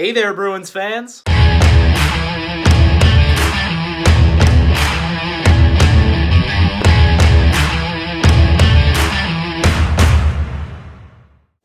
Hey there, Bruins fans!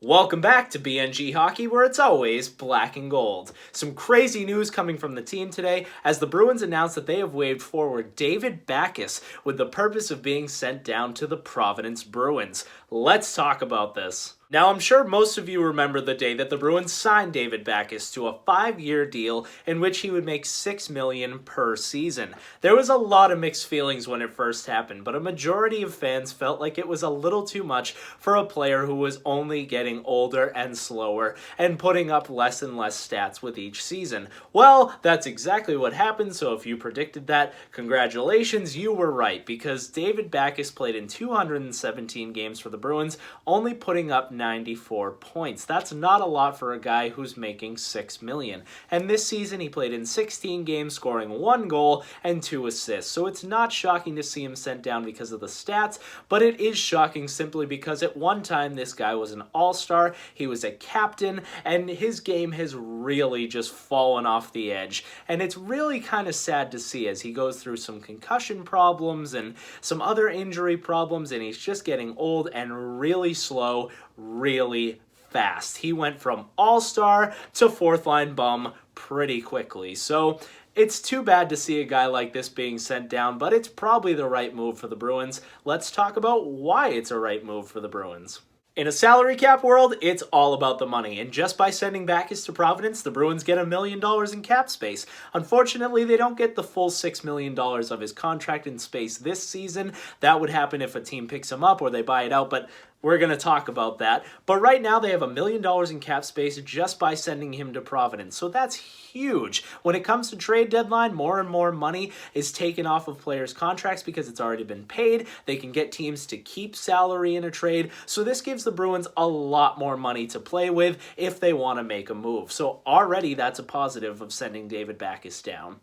Welcome back to BNG Hockey, where it's always black and gold. Some crazy news coming from the team today as the Bruins announced that they have waived forward David Backes with the purpose of being sent down to the Providence Bruins. Let's talk about this. Now, I'm sure most of you remember the day that the Bruins signed David Backes to a 5-year deal in which he would make $6 million per season. There was a lot of mixed feelings when it first happened, but a majority of fans felt like it was a little too much for a player who was only getting older and slower and putting up less and less stats with each season. Well, that's exactly what happened, so if you predicted that, congratulations, you were right, because David Backes played in 217 games for the Bruins, only putting up 94 points. That's not a lot for a guy who's making $6 million. And this season he played in 16 games, scoring 1 goal and 2 assists. So it's not shocking to see him sent down because of the stats, but it is shocking simply because at one time this guy was an all-star, he was a captain, and his game has really just fallen off the edge. And it's really kind of sad to see as he goes through some concussion problems and some other injury problems, and he's just getting old and really slow, really fast. He went from all-star to fourth-line bum pretty quickly. So it's too bad to see a guy like this being sent down, but it's probably the right move for the Bruins. Let's talk about why it's a right move for the Bruins. In a salary cap world, it's all about the money, and just by sending Backes to Providence, the Bruins get $1 million in cap space. Unfortunately, they don't get the full $6 million of his contract in space this season. That would happen if a team picks him up or they buy it out, but we're going to talk about that. But right now, they have $1 million in cap space just by sending him to Providence, so that's huge. When it comes to trade deadline, more and more money is taken off of players' contracts because it's already been paid. They can get teams to keep salary in a trade, so this gives the Bruins a lot more money to play with if they want to make a move. So already that's a positive of sending David Backes down.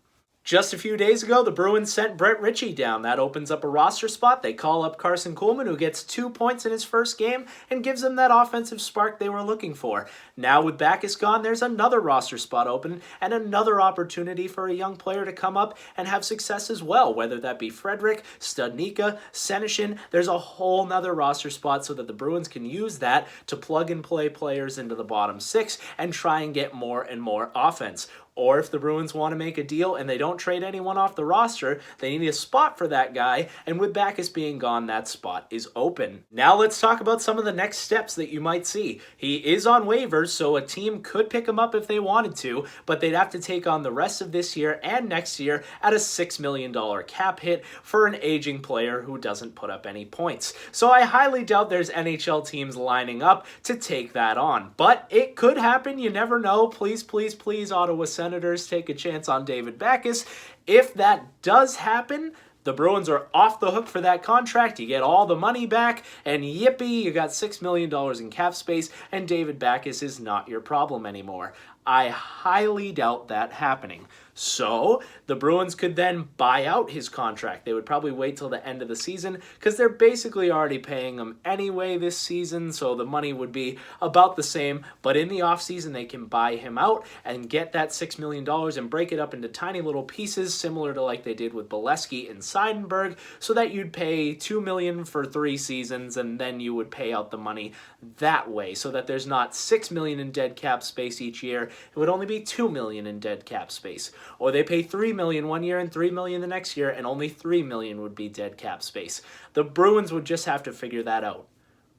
Just a few days ago, the Bruins sent Brett Ritchie down. That opens up a roster spot. They call up Carson Kuhlman, who gets 2 points in his first game and gives them that offensive spark they were looking for. Now with Backes gone, there's another roster spot open and another opportunity for a young player to come up and have success as well, whether that be Frederick, Studnicka, Senyshyn. There's a whole nother roster spot so that the Bruins can use that to plug and play players into the bottom 6 and try and get more and more offense. Or if the Bruins want to make a deal and they don't trade anyone off the roster, they need a spot for that guy, and with Backes being gone, that spot is open. Now let's talk about some of the next steps that you might see. He is on waivers, so a team could pick him up if they wanted to, but they'd have to take on the rest of this year and next year at a $6 million cap hit for an aging player who doesn't put up any points. So I highly doubt there's NHL teams lining up to take that on, but it could happen. You never know. Please, please, please, Ottawa Senators, take a chance on David Backes. If that does happen, the Bruins are off the hook for that contract. You get all the money back, and yippee, you got $6 million in cap space, and David Backes is not your problem anymore. I highly doubt that happening. So the Bruins could then buy out his contract. They would probably wait till the end of the season because they're basically already paying him anyway this season, so the money would be about the same. But in the offseason, they can buy him out and get that $6 million and break it up into tiny little pieces, similar to like they did with Bolesky and Seidenberg, so that you'd pay $2 million for 3 seasons, and then you would pay out the money that way, so that there's not $6 million in dead cap space each year. It would only be $2 million in dead cap space. Or they pay $3 million one year and $3 million the next year, and only $3 million would be dead cap space. The Bruins would just have to figure that out.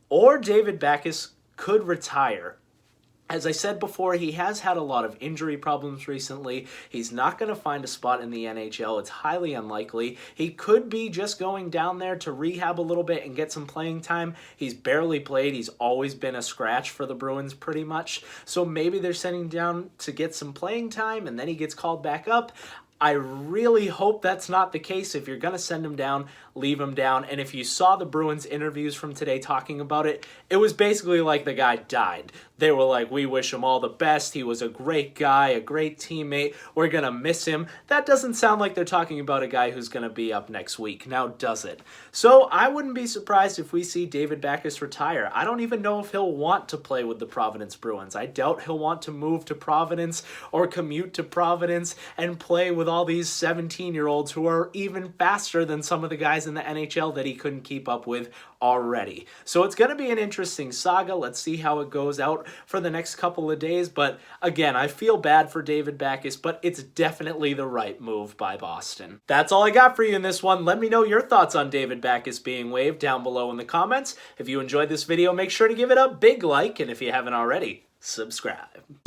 Or David Backes could retire. As I said before, he has had a lot of injury problems recently. He's not going to find a spot in the NHL. It's highly unlikely. He could be just going down there to rehab a little bit and get some playing time. He's barely played. He's always been a scratch for the Bruins pretty much. So maybe they're sending him down to get some playing time and then he gets called back up. I really hope that's not the case. If you're going to send him down, leave him down. And if you saw the Bruins interviews from today talking about it, it was basically like the guy died. They were like, we wish him all the best. He was a great guy, a great teammate. We're going to miss him. That doesn't sound like they're talking about a guy who's going to be up next week, now does it? So I wouldn't be surprised if we see David Backes retire. I don't even know if he'll want to play with the Providence Bruins. I doubt he'll want to move to Providence or commute to Providence and play with all these 17-year-olds who are even faster than some of the guys in the NHL that he couldn't keep up with already. So it's going to be an interesting saga. Let's see how it goes out for the next couple of days. But again, I feel bad for David Backes, but it's definitely the right move by Boston. That's all I got for you in this one. Let me know your thoughts on David Backes being waived down below in the comments. If you enjoyed this video, make sure to give it a big like, and if you haven't already, subscribe.